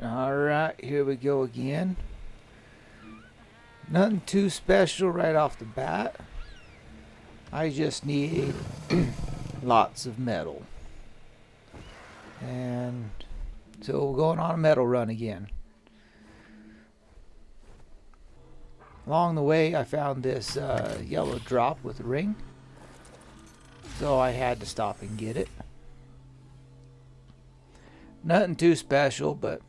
Alright, here we go again. Nothing too special right off the bat. I just need lots of metal. And so we're going on a metal run again. Along the way I found this yellow drop with a ring. So I had to stop and get it. Nothing too special, but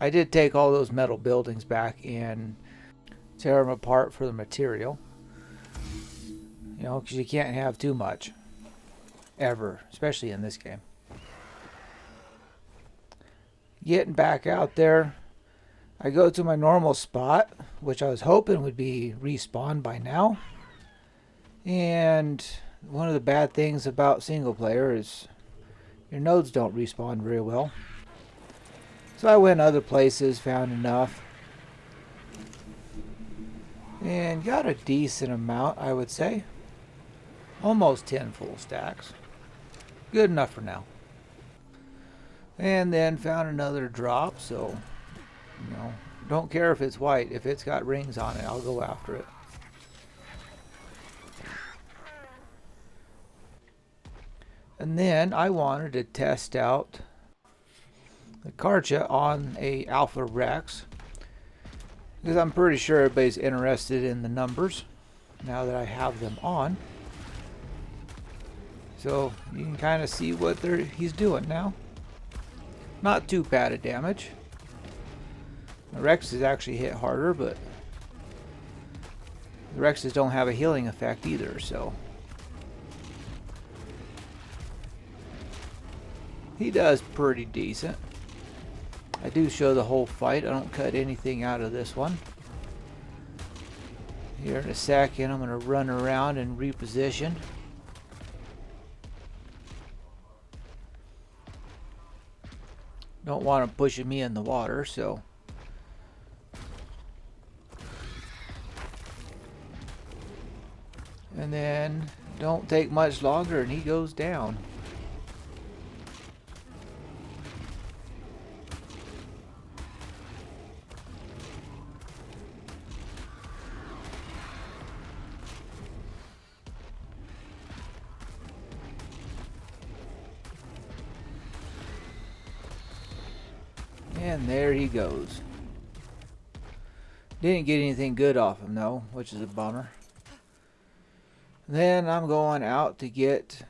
I did take all those metal buildings back and tear them apart for the material. You know, because you can't have too much. Ever. Especially in this game. Getting back out there, I go to my normal spot, which I was hoping would be respawned by now. And one of the bad things about single player is your nodes don't respawn very well. So I went other places, found enough, and got a decent amount, I would say. Almost 10 full stacks. Good enough for now. And then found another drop, so, you know, don't care if it's white. If it's got rings on it, I'll go after it. And then I wanted to test out the Karcha on a Alpha Rex, because I'm pretty sure everybody's interested in the numbers now that I have them on. So you can kind of see what he's doing now. Not too bad of damage. The Rexes actually hit harder, but the Rexes don't have a healing effect either, so he does pretty decent. I do show the whole fight. I don't cut anything out of this one. Here in a second, I'm going to run around and reposition. Don't want him pushing me in the water, so. And then, don't take much longer and he goes down. And there he goes. Didn't get anything good off him though, which is a bummer. Then I'm going out to get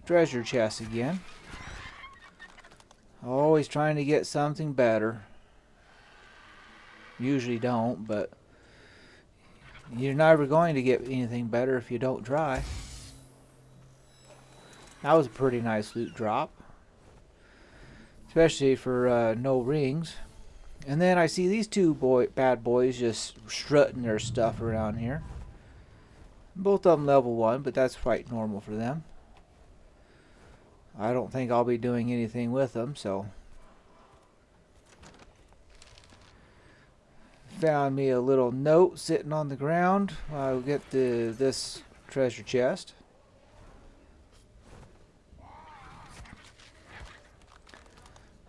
treasure chests again. Always trying to get something better. Usually don't, but you're never going to get anything better if you don't try. That was a pretty nice loot drop. Especially for no rings. And then I see these two bad boys just strutting their stuff around here. Both of them level 1, but that's quite normal for them. I don't think I'll be doing anything with them, so. Found me a little note sitting on the ground. I'll get this treasure chest.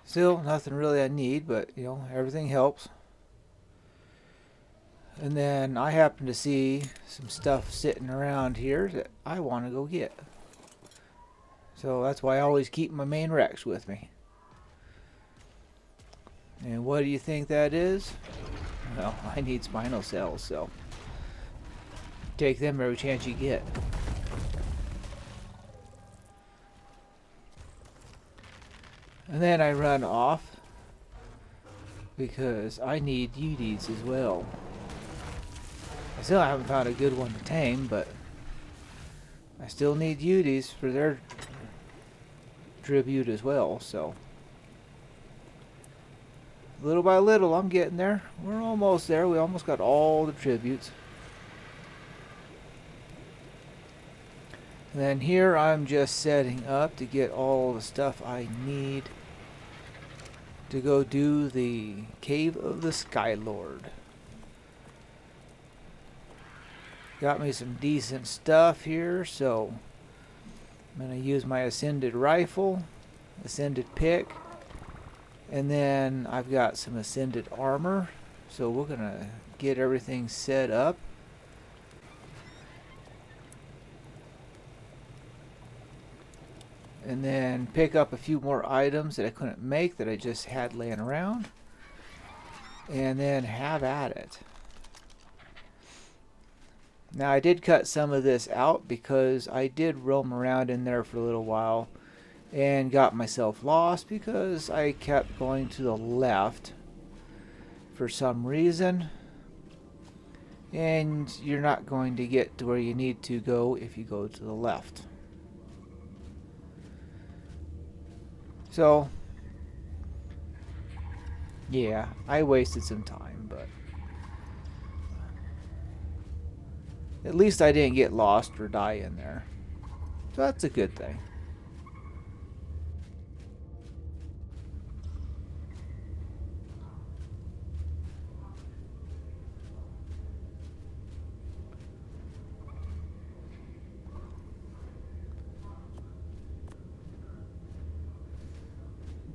Still, nothing really I need, but, you know, everything helps. And then I happen to see some stuff sitting around here that I want to go get. So that's why I always keep my main Rex with me. And what do you think that is? Well, I need spinal cells, so take them every chance you get. And then I run off because I need UDs as well. I still haven't found a good one to tame, but I still need UDs for their tribute as well, so little by little I'm getting there. We're almost there. We almost got all the tributes. And then here I'm just setting up to get all the stuff I need to go do the Cave of the Skylord. Got me some decent stuff here, so I'm going to use my Ascended Rifle, Ascended Pick, And then I've got some ascended armor, so we're gonna get everything set up. And then pick up a few more items that I couldn't make that I just had laying around. And then have at it. Now I did cut some of this out because I did roam around in there for a little while and got myself lost because I kept going to the left for some reason. And you're not going to get to where you need to go if you go to the left. So, yeah, I wasted some time, but at least I didn't get lost or die in there. So that's a good thing.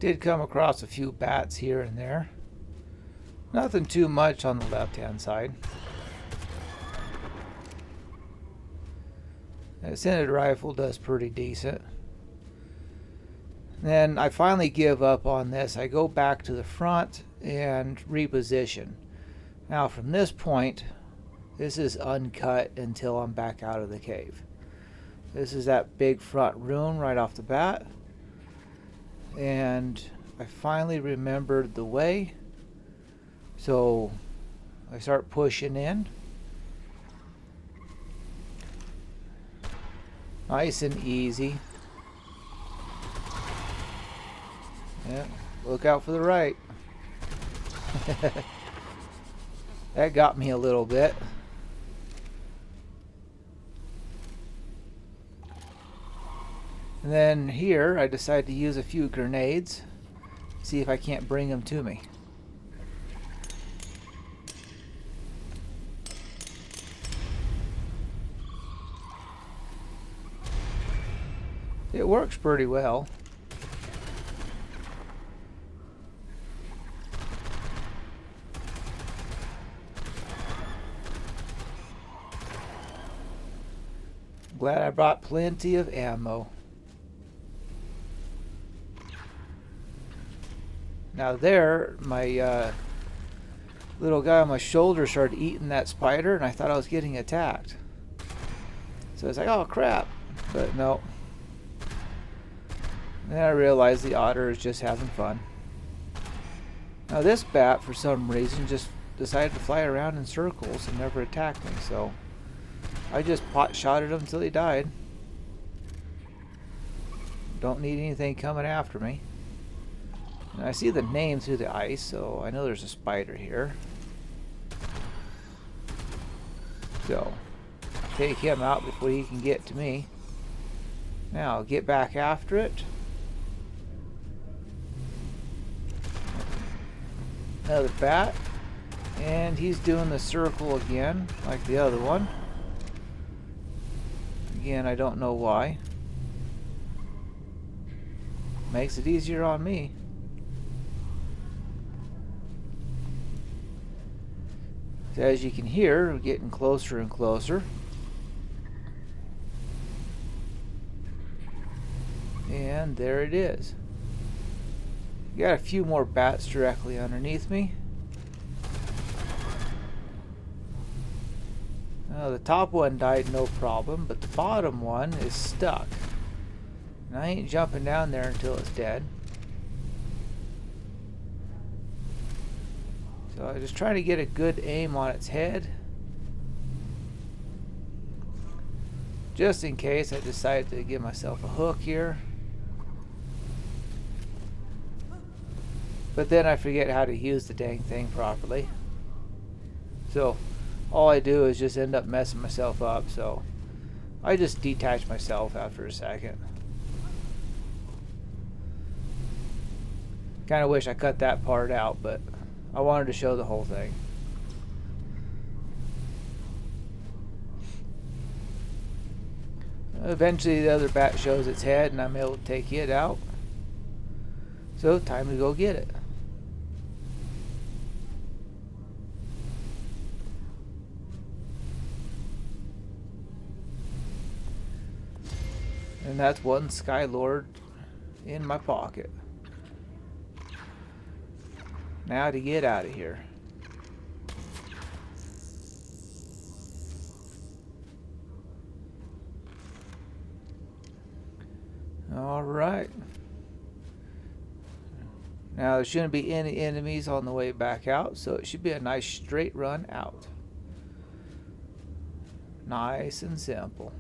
Did come across a few bats here and there. Nothing too much on the left-hand side. The ascended rifle does pretty decent. Then I finally give up on this. I go back to the front and reposition. Now from this point, this is uncut until I'm back out of the cave. This is that big front room right off the bat. And I finally remembered the way. So I start pushing in. Nice and easy. Yeah, look out for the right. That got me a little bit. And then here I decided to use a few grenades. See if I can't bring them to me. It works pretty well. Glad I brought plenty of ammo. Now there, my little guy on my shoulder started eating that spider, and I thought I was getting attacked. So I was like, oh crap, but no. And then I realized the otter is just having fun. Now this bat, for some reason, just decided to fly around in circles and never attack me, so I just pot-shotted him until he died. Don't need anything coming after me. And I see the name through the ice, so I know there's a spider here. So, take him out before he can get to me. Now, get back after it. Another bat. And he's doing the circle again, like the other one. Again, I don't know why. Makes it easier on me. So as you can hear, we're getting closer and closer. And there it is. Got a few more bats directly underneath me. The top one died no problem, but the bottom one is stuck. And I ain't jumping down there until it's dead. So I just try to get a good aim on its head. Just in case I decide to give myself a hook here. But then I forget how to use the dang thing properly. So all I do is just end up messing myself up. So I just detach myself after a second. Kind of wish I cut that part out, but I wanted to show the whole thing. Eventually the other bat shows its head and I'm able to take it out. So time to go get it. And that's one Skylord in my pocket. Now to get out of here. Alright. Now there shouldn't be any enemies on the way back out, so it should be a nice straight run out. Nice and simple.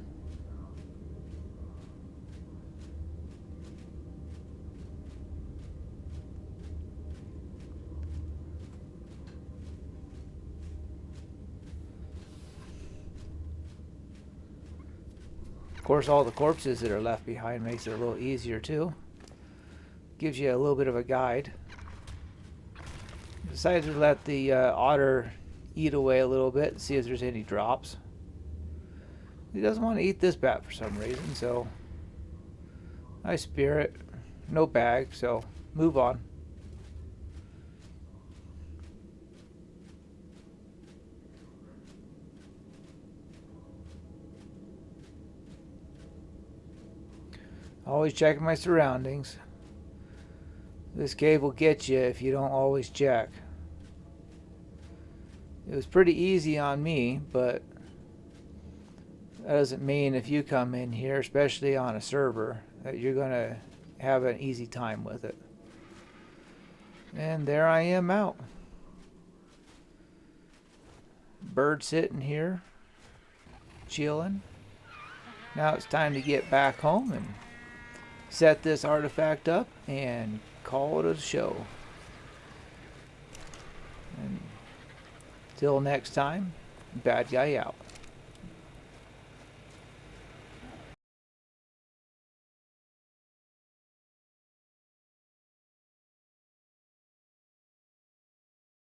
Of course, all the corpses that are left behind makes it a little easier too. Gives you a little bit of a guide. Decided to let the otter eat away a little bit and see if there's any drops. He doesn't want to eat this bat for some reason, so nice spirit, no bag, so move on. Always checking my surroundings. This cave will get you if you don't always check. It was pretty easy on me, but that doesn't mean if you come in here, especially on a server, that you're going to have an easy time with it. And there I am out. Bird sitting here, chilling. Now it's time to get back home and set this artifact up and call it a show. And till next time, bad guy out.